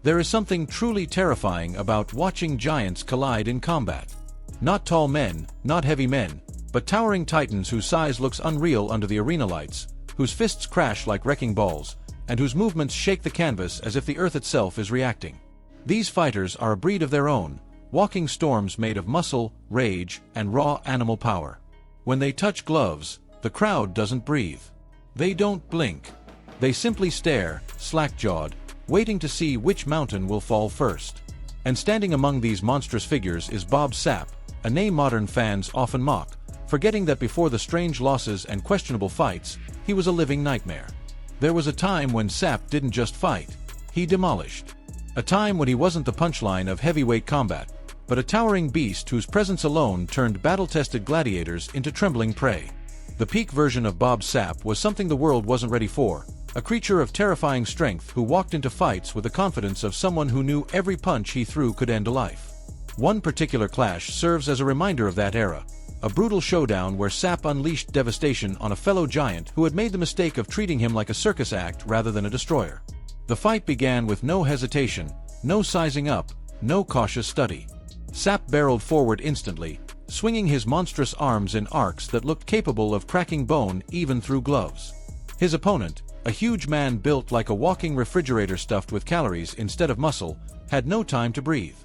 There is something truly terrifying about watching giants collide in combat. Not tall men, not heavy men, but towering titans whose size looks unreal under the arena lights, whose fists crash like wrecking balls, and whose movements shake the canvas as if the earth itself is reacting. These fighters are a breed of their own, walking storms made of muscle, rage, and raw animal power. When they touch gloves, the crowd doesn't breathe. They don't blink. They simply stare, slack-jawed, waiting to see which mountain will fall first. And standing among these monstrous figures is Bob Sapp, a name modern fans often mock, forgetting that before the strange losses and questionable fights, he was a living nightmare. There was a time when Sapp didn't just fight, he demolished. A time when he wasn't the punchline of heavyweight combat, but a towering beast whose presence alone turned battle-tested gladiators into trembling prey. The peak version of Bob Sapp was something the world wasn't ready for, a creature of terrifying strength who walked into fights with the confidence of someone who knew every punch he threw could end a life. One particular clash serves as a reminder of that era, a brutal showdown where Sapp unleashed devastation on a fellow giant who had made the mistake of treating him like a circus act rather than a destroyer. The fight began with no hesitation, no sizing up, no cautious study. Sapp barreled forward instantly, swinging his monstrous arms in arcs that looked capable of cracking bone even through gloves. His opponent, a huge man built like a walking refrigerator stuffed with calories instead of muscle, had no time to breathe.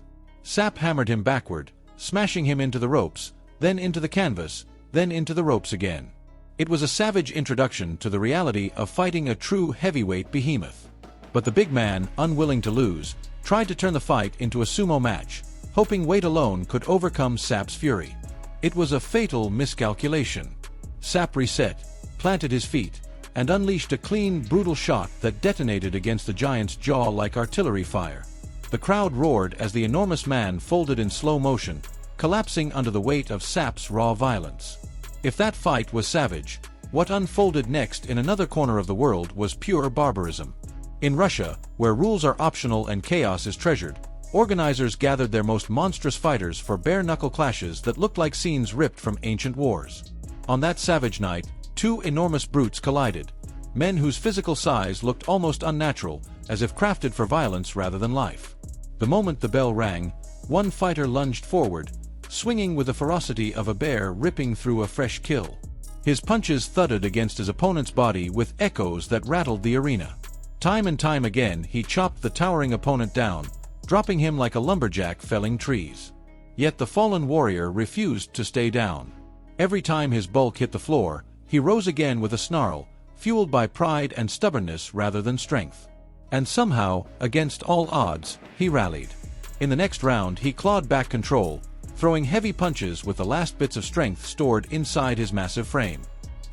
Sapp hammered him backward, smashing him into the ropes, then into the canvas, then into the ropes again. It was a savage introduction to the reality of fighting a true heavyweight behemoth. But the big man, unwilling to lose, tried to turn the fight into a sumo match, hoping weight alone could overcome Sapp's fury. It was a fatal miscalculation. Sapp reset, planted his feet, and unleashed a clean, brutal shot that detonated against the giant's jaw like artillery fire. The crowd roared as the enormous man folded in slow motion, collapsing under the weight of Sapp's raw violence. If that fight was savage, what unfolded next in another corner of the world was pure barbarism. In Russia, where rules are optional and chaos is treasured, organizers gathered their most monstrous fighters for bare-knuckle clashes that looked like scenes ripped from ancient wars. On that savage night, two enormous brutes collided, men whose physical size looked almost unnatural, as if crafted for violence rather than life. The moment the bell rang, one fighter lunged forward, swinging with the ferocity of a bear ripping through a fresh kill. His punches thudded against his opponent's body with echoes that rattled the arena. Time and time again he chopped the towering opponent down, dropping him like a lumberjack felling trees. Yet the fallen warrior refused to stay down. Every time his bulk hit the floor, he rose again with a snarl, fueled by pride and stubbornness rather than strength. And somehow, against all odds, he rallied. In the next round he clawed back control, throwing heavy punches with the last bits of strength stored inside his massive frame.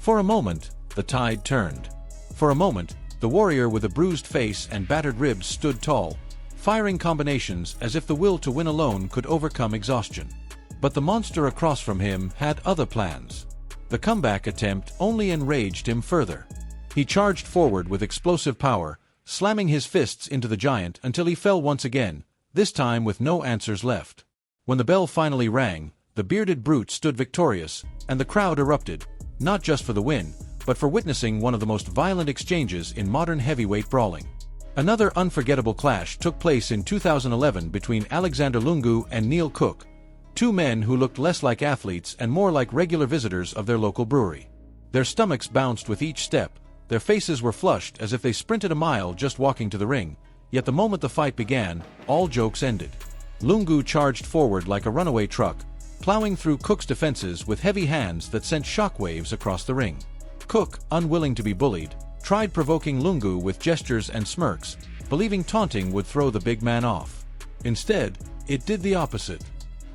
For a moment, the tide turned. For a moment, the warrior with a bruised face and battered ribs stood tall, firing combinations as if the will to win alone could overcome exhaustion. But the monster across from him had other plans. The comeback attempt only enraged him further. He charged forward with explosive power, slamming his fists into the giant until he fell once again, this time with no answers left. When the bell finally rang, the bearded brute stood victorious, and the crowd erupted, not just for the win, but for witnessing one of the most violent exchanges in modern heavyweight brawling. Another unforgettable clash took place in 2011 between Alexander Lungu and Neil Cook, two men who looked less like athletes and more like regular visitors of their local brewery. Their stomachs bounced with each step, their faces were flushed as if they sprinted a mile just walking to the ring, yet the moment the fight began, all jokes ended. Lungu charged forward like a runaway truck, plowing through Cook's defenses with heavy hands that sent shockwaves across the ring. Cook, unwilling to be bullied, tried provoking Lungu with gestures and smirks, believing taunting would throw the big man off. Instead, it did the opposite.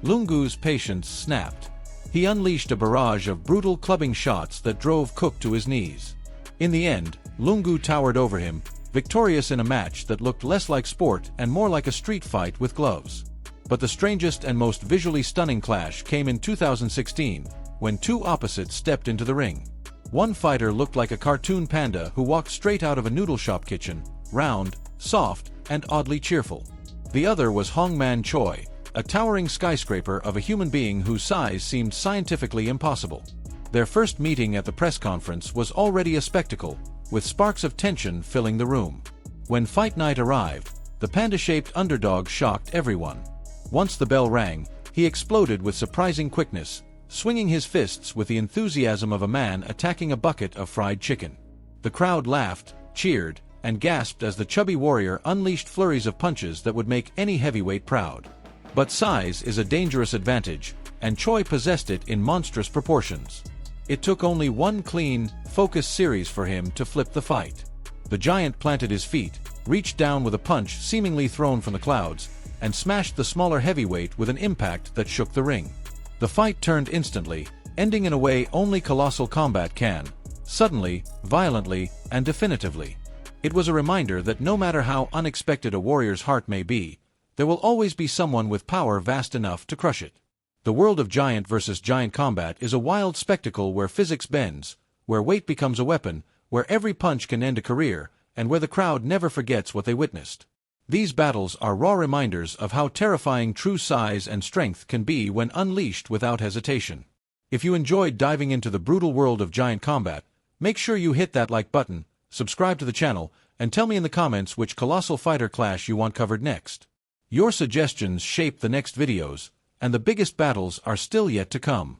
Lungu's patience snapped. He unleashed a barrage of brutal clubbing shots that drove Cook to his knees. In the end, Lungu towered over him, victorious in a match that looked less like sport and more like a street fight with gloves. But the strangest and most visually stunning clash came in 2016, when two opposites stepped into the ring. One fighter looked like a cartoon panda who walked straight out of a noodle shop kitchen, round, soft, and oddly cheerful. The other was Hongman Choi, a towering skyscraper of a human being whose size seemed scientifically impossible. Their first meeting at the press conference was already a spectacle, with sparks of tension filling the room. When fight night arrived, The panda-shaped underdog shocked everyone. Once the bell rang, he exploded with surprising quickness, swinging his fists with the enthusiasm of a man attacking a bucket of fried chicken. The crowd laughed, cheered, and gasped as the chubby warrior unleashed flurries of punches that would make any heavyweight proud. But size is a dangerous advantage, and Choi possessed it in monstrous proportions. It took only one clean, focused series for him to flip the fight. The giant planted his feet, reached down with a punch seemingly thrown from the clouds, and smashed the smaller heavyweight with an impact that shook the ring. The fight turned instantly, ending in a way only colossal combat can, suddenly, violently, and definitively. It was a reminder that no matter how unexpected a warrior's heart may be, there will always be someone with power vast enough to crush it. The world of giant versus giant combat is a wild spectacle where physics bends, where weight becomes a weapon, where every punch can end a career, and where the crowd never forgets what they witnessed. These battles are raw reminders of how terrifying true size and strength can be when unleashed without hesitation. If you enjoyed diving into the brutal world of giant combat, make sure you hit that like button, subscribe to the channel, and tell me in the comments which colossal fighter clash you want covered next. Your suggestions shape the next videos, and the biggest battles are still yet to come.